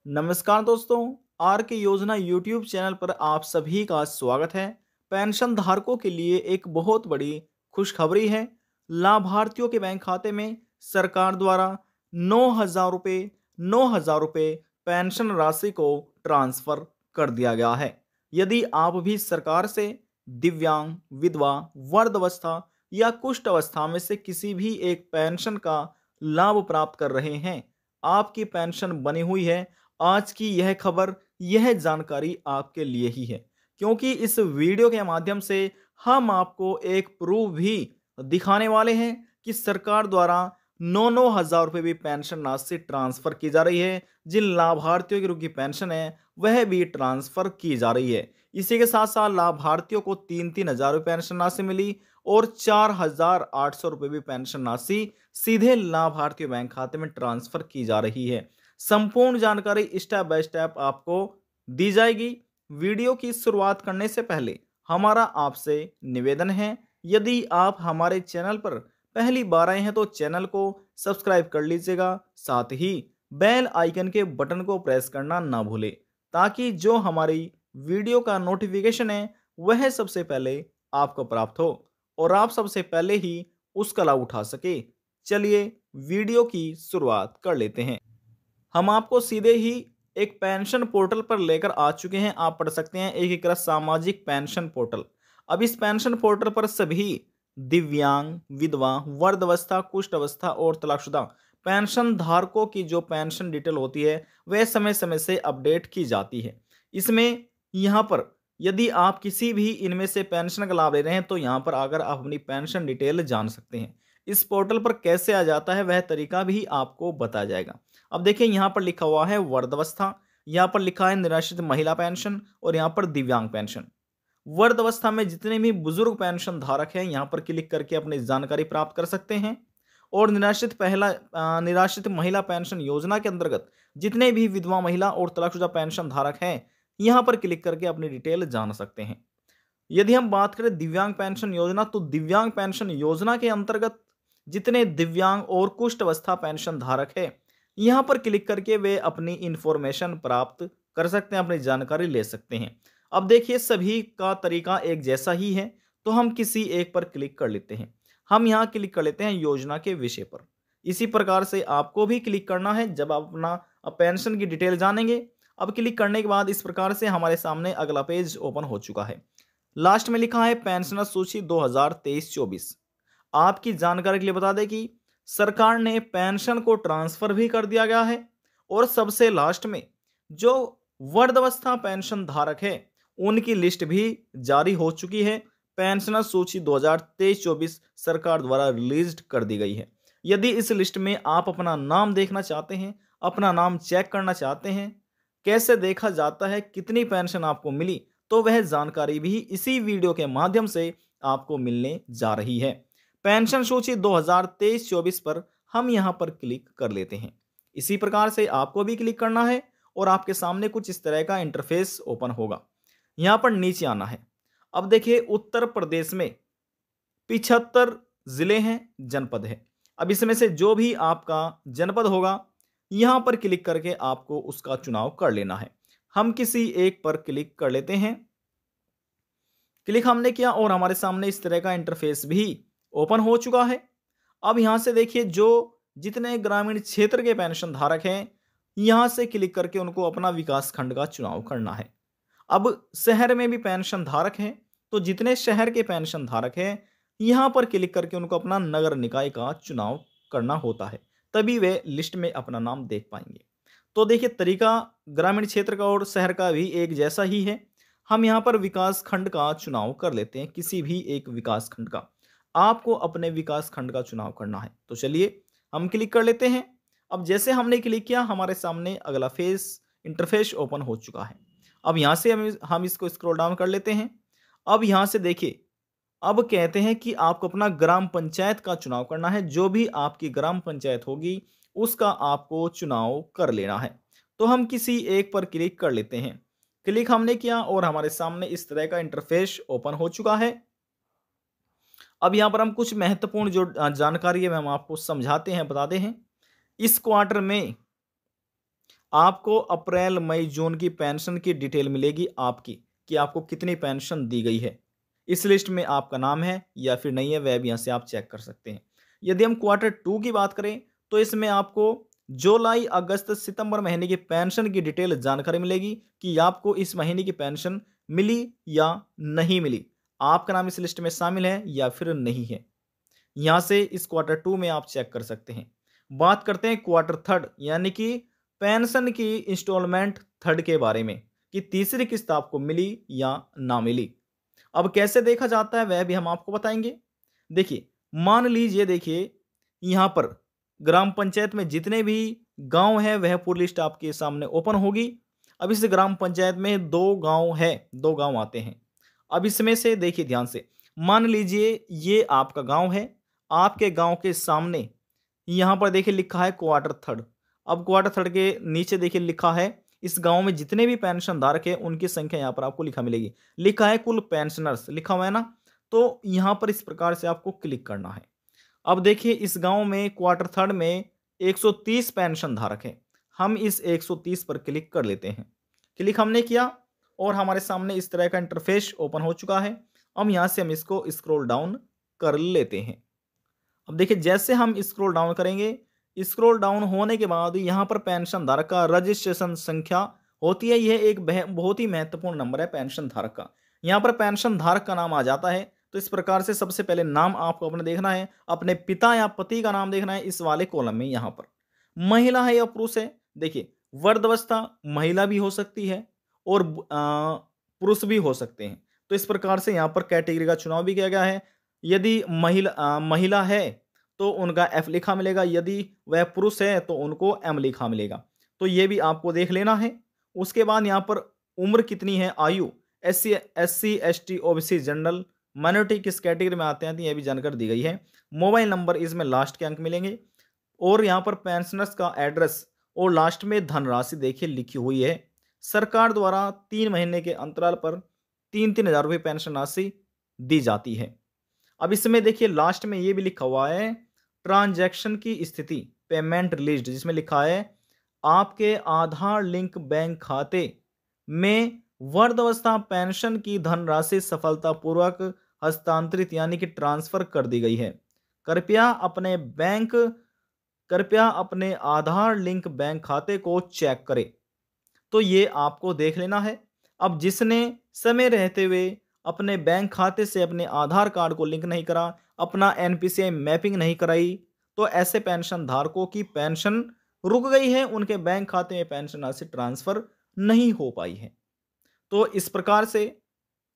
नमस्कार दोस्तों। आर के योजना यूट्यूब चैनल पर आप सभी का स्वागत है। पेंशन धारकों के लिए एक बहुत बड़ी खुशखबरी है। लाभार्थियों के बैंक खाते में सरकार द्वारा 9,000 रुपये पेंशन राशि को ट्रांसफर कर दिया गया है। यदि आप भी सरकार से दिव्यांग, विधवा, वृद्धावस्था या कुष्ठ अवस्था में से किसी भी एक पेंशन का लाभ प्राप्त कर रहे हैं, आपकी पेंशन बनी हुई है। आज की यह खबर, यह जानकारी आपके लिए ही है, क्योंकि इस वीडियो के माध्यम से हम आपको एक प्रूफ भी दिखाने वाले हैं कि सरकार द्वारा 9,000 रुपये भी पेंशन राशि ट्रांसफर की जा रही है। जिन लाभार्थियों की रुकी पेंशन है वह भी ट्रांसफर की जा रही है। इसी के साथ साथ लाभार्थियों को 3-3 हज़ार रुपये पेंशन राशि मिली और 4,800 रुपये भी पेंशन राशि सीधे लाभार्थी बैंक खाते में ट्रांसफर की जा रही है। संपूर्ण जानकारी स्टेप बाय स्टेप आपको दी जाएगी। वीडियो की शुरुआत करने से पहले हमारा आपसे निवेदन है, यदि आप हमारे चैनल पर पहली बार आए हैं तो चैनल को सब्सक्राइब कर लीजिएगा। साथ ही बेल आइकन के बटन को प्रेस करना ना भूलें, ताकि जो हमारी वीडियो का नोटिफिकेशन है वह सबसे पहले आपको प्राप्त हो और आप सबसे पहले ही उसका लाभ उठा सके। चलिए वीडियो की शुरुआत कर लेते हैं। हम आपको सीधे ही एक पेंशन पोर्टल पर लेकर आ चुके हैं। आप पढ़ सकते हैं एकीकृत सामाजिक पेंशन पोर्टल। अब इस पेंशन पोर्टल पर सभी दिव्यांग, विधवा, वृद्धावस्था, कुष्ठ अवस्था और तलाकशुदा पेंशन धारकों की जो पेंशन डिटेल होती है वह समय समय से अपडेट की जाती है। इसमें यहाँ पर यदि आप किसी भी इनमें से पेंशन का लाभ ले रहे हैं तो यहाँ पर आकर आप अपनी पेंशन डिटेल जान सकते हैं। इस पोर्टल पर कैसे आ जाता है वह तरीका भी आपको बताया जाएगा। अब देखिए, यहाँ पर लिखा हुआ है वृद्धावस्था, यहाँ पर लिखा है निराश्रित महिला पेंशन और यहाँ पर दिव्यांग पेंशन। वृद्धावस्था में जितने भी बुजुर्ग पेंशन धारक हैं यहाँ पर क्लिक करके अपनी जानकारी प्राप्त कर सकते हैं। और निराश्रित महिला पेंशन योजना के अंतर्गत जितने भी विधवा महिला और तलाकशुदा पेंशन धारक हैं यहाँ पर क्लिक करके अपनी डिटेल जान सकते हैं। यदि हम बात करें दिव्यांग पेंशन योजना, तो दिव्यांग पेंशन योजना के अंतर्गत जितने दिव्यांग और कुष्ठ अवस्था पेंशन धारक है यहाँ पर क्लिक करके वे अपनी इंफॉर्मेशन प्राप्त कर सकते हैं, अपनी जानकारी ले सकते हैं। अब देखिए, सभी का तरीका एक जैसा ही है, तो हम किसी एक पर क्लिक कर लेते हैं। हम यहाँ क्लिक कर लेते हैं योजना के विषय पर। इसी प्रकार से आपको भी क्लिक करना है जब आप अपना पेंशन की डिटेल जानेंगे। अब क्लिक करने के बाद इस प्रकार से हमारे सामने अगला पेज ओपन हो चुका है। लास्ट में लिखा है पेंशनर सूची 2023-24। आपकी जानकारी के लिए बता दें कि सरकार ने पेंशन को ट्रांसफर भी कर दिया गया है और सबसे लास्ट में जो वृद्धावस्था पेंशन धारक है उनकी लिस्ट भी जारी हो चुकी है। पेंशनर सूची 2023-24 सरकार द्वारा रिलीज कर दी गई है। यदि इस लिस्ट में आप अपना नाम देखना चाहते हैं, अपना नाम चेक करना चाहते हैं, कैसे देखा जाता है, कितनी पेंशन आपको मिली, तो वह जानकारी भी इसी वीडियो के माध्यम से आपको मिलने जा रही है। पेंशन सूची 2023-24 पर हम यहां पर क्लिक कर लेते हैं। इसी प्रकार से आपको भी क्लिक करना है और आपके सामने कुछ इस तरह का इंटरफेस ओपन होगा। यहां पर नीचे आना है। अब देखिए, उत्तर प्रदेश में 75 जिले हैं, जनपद है। अब इसमें से जो भी आपका जनपद होगा यहां पर क्लिक करके आपको उसका चुनाव कर लेना है। हम किसी एक पर क्लिक कर लेते हैं। क्लिक हमने किया और हमारे सामने इस तरह का इंटरफेस भी ओपन हो चुका है। अब यहां से देखिए, जो जितने ग्रामीण क्षेत्र के पेंशन धारक हैं यहां से क्लिक करके उनको अपना विकास खंड का चुनाव करना है। अब शहर में भी पेंशन धारक हैं, तो जितने शहर के पेंशन धारक हैं यहां पर क्लिक करके उनको अपना नगर निकाय का चुनाव करना होता है, तभी वे लिस्ट में अपना नाम देख पाएंगे। तो देखिए, तरीका ग्रामीण क्षेत्र का और शहर का भी एक जैसा ही है। हम यहाँ पर विकास खंड का चुनाव कर लेते हैं, किसी भी एक विकास खंड का। आपको अपने विकास खंड का चुनाव करना है, तो चलिए हम क्लिक कर लेते हैं। अब जैसे हमने क्लिक किया हमारे सामने अगला फेस इंटरफेस ओपन हो चुका है। अब यहाँ से हम इसको स्क्रॉल डाउन कर लेते हैं। अब यहाँ से देखिए, अब कहते हैं कि आपको अपना ग्राम पंचायत का चुनाव करना है। जो भी आपकी ग्राम पंचायत होगी उसका आपको चुनाव कर लेना है। तो हम किसी एक पर क्लिक कर लेते हैं। क्लिक हमने किया और हमारे सामने इस तरह का इंटरफेस ओपन हो चुका है। अब यहाँ पर हम कुछ महत्वपूर्ण जो जानकारी है हम आपको समझाते हैं, बताते हैं। इस क्वार्टर में आपको अप्रैल मई जून की पेंशन की डिटेल मिलेगी आपकी, कि आपको कितनी पेंशन दी गई है। इस लिस्ट में आपका नाम है या फिर नहीं है, वह भी यहाँ से आप चेक कर सकते हैं। यदि हम क्वार्टर टू की बात करें तो इसमें आपको जुलाई अगस्त सितंबर महीने की पेंशन की डिटेल जानकारी मिलेगी कि आपको इस महीने की पेंशन मिली या नहीं मिली, आपका नाम इस लिस्ट में शामिल है या फिर नहीं है। यहाँ से इस क्वार्टर टू में आप चेक कर सकते हैं। बात करते हैं क्वार्टर थर्ड यानी कि पेंशन की इंस्टॉलमेंट थर्ड के बारे में, कि तीसरी किस्त आपको मिली या ना मिली। अब कैसे देखा जाता है वह भी हम आपको बताएंगे। देखिए, मान लीजिए, देखिए यहाँ पर ग्राम पंचायत में जितने भी गांव हैं वह पूरी लिस्ट आपके सामने ओपन होगी। अब इस ग्राम पंचायत में दो गांव है, दो गांव आते हैं। अब इसमें से देखिए ध्यान से, मान लीजिए ये आपका गांव है, आपके गांव के सामने यहाँ पर देखिए लिखा है क्वार्टर थर्ड। अब क्वार्टर थर्ड के नीचे देखिए लिखा है इस गांव में जितने भी पेंशन धारक है उनकी संख्या यहाँ पर आपको लिखा मिलेगी। लिखा है कुल पेंशनर्स, लिखा हुआ है ना। तो यहाँ पर इस प्रकार से आपको क्लिक करना है। अब देखिए इस गांव में क्वार्टर थर्ड में 130 पेंशन धारक है। हम इस 130 पर क्लिक कर लेते हैं। क्लिक हमने किया और हमारे सामने इस तरह का इंटरफेस ओपन हो चुका है। अब यहाँ से हम इसको स्क्रॉल डाउन कर लेते हैं। अब देखिए जैसे हम स्क्रॉल डाउन करेंगे, स्क्रॉल डाउन होने के बाद यहाँ पर पेंशन धारक का रजिस्ट्रेशन संख्या होती है। यह एक बहुत ही महत्वपूर्ण नंबर है पेंशन धारक का। यहाँ पर पेंशन धारक का नाम आ जाता है। तो इस प्रकार से सबसे पहले नाम आपको अपने देखना है, अपने पिता या पति का नाम देखना है इस वाले कॉलम में। यहाँ पर महिला है या पुरुष है, देखिए वर्धावस्था महिला भी हो सकती है और पुरुष भी हो सकते हैं। तो इस प्रकार से यहाँ पर कैटेगरी का चुनाव भी किया गया है। यदि महिला है तो उनका एफ लिखा मिलेगा, यदि वह पुरुष है तो उनको एम लिखा मिलेगा। तो ये भी आपको देख लेना है। उसके बाद यहाँ पर उम्र कितनी है, आयु, SC ST OBC general minority किस कैटेगरी में आते हैं, तो यह भी जानकारी दी गई है। मोबाइल नंबर इसमें लास्ट के अंक मिलेंगे और यहाँ पर पेंशनर्स का एड्रेस और लास्ट में धनराशि देखिए लिखी हुई है। सरकार द्वारा 3 महीने के अंतराल पर 3-3 हज़ार रुपये पेंशन राशि दी जाती है। अब इसमें देखिए लास्ट में ये भी लिखा हुआ है ट्रांजैक्शन की स्थिति, पेमेंट रिलीज्ड, जिसमें लिखा है आपके आधार लिंक बैंक खाते में वृद्धावस्था पेंशन की धनराशि सफलतापूर्वक हस्तांतरित यानी कि ट्रांसफर कर दी गई है। कृपया अपने आधार लिंक बैंक खाते को चेक करें। तो ये आपको देख लेना है। अब जिसने समय रहते हुए अपने बैंक खाते से अपने आधार कार्ड को लिंक नहीं करा, अपना एनपीसीआई मैपिंग नहीं कराई, तो ऐसे पेंशन धारकों की पेंशन रुक गई है, उनके बैंक खाते में पेंशन राशि ट्रांसफर नहीं हो पाई है। तो इस प्रकार से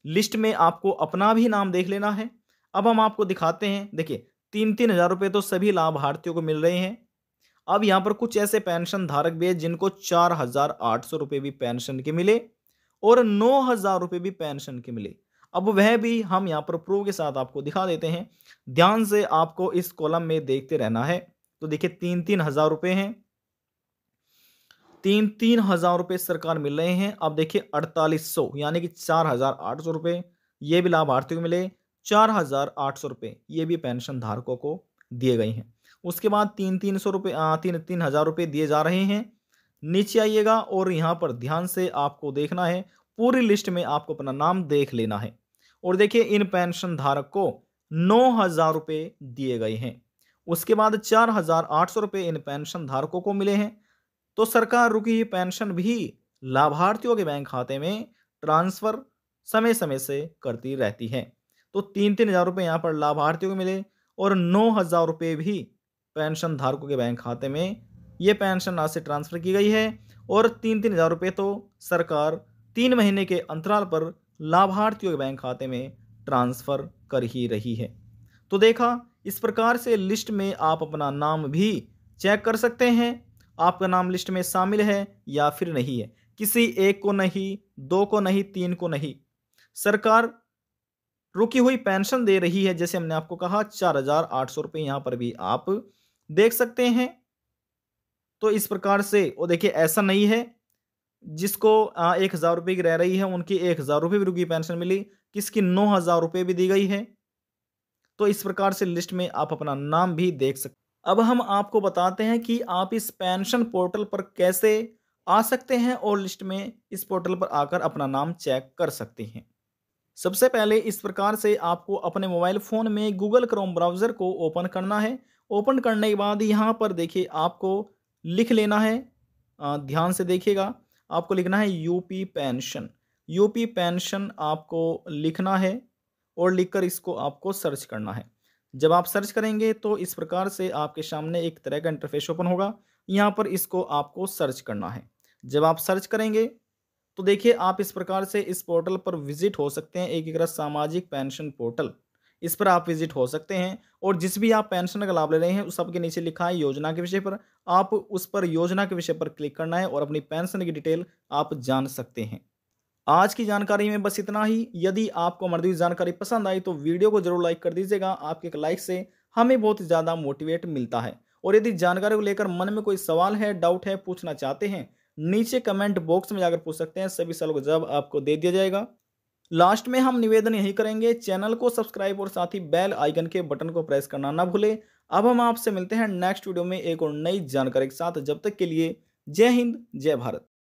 लिस्ट में आपको अपना भी नाम देख लेना है। अब हम आपको दिखाते हैं, देखिए 3-3 हज़ार रुपये तो सभी लाभार्थियों को मिल रहे हैं। अब यहाँ पर कुछ ऐसे पेंशन धारक भी है जिनको 4,800 रुपये भी पेंशन के मिले और 9,000 रुपये भी पेंशन के मिले। अब वह भी हम यहाँ पर प्रूफ के साथ आपको दिखा देते हैं। ध्यान से आपको इस कॉलम में देखते रहना है। तो देखिए 3-3 हज़ार रुपये हैं, 3-3 हज़ार रुपये सरकार मिल रहे हैं। अब देखिए 4800 यानी कि 4,800 रुपये ये भी लाभार्थियों को मिले, 4,800 रुपये ये भी पेंशन धारकों को दिए गए हैं। उसके बाद 3-3 हज़ार रुपये दिए जा रहे हैं। नीचे आइएगा और यहाँ पर ध्यान से आपको देखना है, पूरी लिस्ट में आपको अपना नाम देख लेना है। और देखिए इन पेंशन धारक को 9,000 रुपये दिए गए हैं। उसके बाद 4,800 रुपये इन पेंशन धारकों को मिले हैं। तो सरकार रुकी हुई पेंशन भी लाभार्थियों के बैंक खाते में ट्रांसफर समय समय से करती रहती है। तो 3-3 हज़ार रुपये यहाँ पर लाभार्थियों को मिले और 9,000 रुपये भी पेंशन धारकों के बैंक खाते में ये पेंशन राशि ट्रांसफर की गई है। और 3-3 हज़ार रुपये तो सरकार 3 महीने के अंतराल पर लाभार्थियों के बैंक खाते में ट्रांसफर कर ही रही है। तो देखा, इस प्रकार से लिस्ट में आप अपना नाम भी चेक कर सकते हैं, आपका नाम लिस्ट में शामिल है या फिर नहीं है। किसी एक को नहीं, दो को नहीं, तीन को नहीं, सरकार रुकी हुई पेंशन दे रही है। जैसे हमने आपको कहा 4,800 रुपये यहाँ पर भी आप देख सकते हैं। तो इस प्रकार से, और देखिए ऐसा नहीं है जिसको 1,000 रुपये की रह रही है उनकी 1,000 रुपये भी रुकी पेंशन मिली, किसकी 9,000 रुपये भी दी गई है। तो इस प्रकार से लिस्ट में आप अपना नाम भी देख सकते हैं। अब हम आपको बताते हैं कि आप इस पेंशन पोर्टल पर कैसे आ सकते हैं और लिस्ट में इस पोर्टल पर आकर अपना नाम चेक कर सकते हैं। सबसे पहले इस प्रकार से आपको अपने मोबाइल फ़ोन में गूगल क्रोम ब्राउज़र को ओपन करना है। ओपन करने के बाद यहाँ पर देखिए आपको लिख लेना है, ध्यान से देखिएगा, आपको लिखना है यूपी पेंशन। यूपी पेंशन आपको लिखना है और लिखकर इसको आपको सर्च करना है। जब आप सर्च करेंगे तो इस प्रकार से आपके सामने एक तरह का इंटरफेस ओपन होगा। यहाँ पर इसको आपको सर्च करना है। जब आप सर्च करेंगे तो देखिए आप इस प्रकार से इस पोर्टल पर विजिट हो सकते हैं, एकीकृत सामाजिक पेंशन पोर्टल। इस पर आप विजिट हो सकते हैं और जिस भी आप पेंशन का लाभ ले रहे हैं उस सबके नीचे लिखा है योजना के विषय पर। आप उस पर योजना के विषय पर क्लिक करना है और अपनी पेंशन की डिटेल आप जान सकते हैं। आज की जानकारी में बस इतना ही। यदि आपको हमारी दी हुई जानकारी पसंद आई तो वीडियो को जरूर लाइक कर दीजिएगा। आपके एक लाइक से हमें बहुत ज़्यादा मोटिवेट मिलता है। और यदि जानकारी को लेकर मन में कोई सवाल है, डाउट है, पूछना चाहते हैं, नीचे कमेंट बॉक्स में जाकर पूछ सकते हैं। सभी सवालों का जवाब आपको दे दिया जाएगा। लास्ट में हम निवेदन यही करेंगे, चैनल को सब्सक्राइब और साथ ही बेल आइकन के बटन को प्रेस करना ना भूलें। अब हम आपसे मिलते हैं नेक्स्ट वीडियो में एक और नई जानकारी के साथ। जब तक के लिए जय हिंद, जय भारत।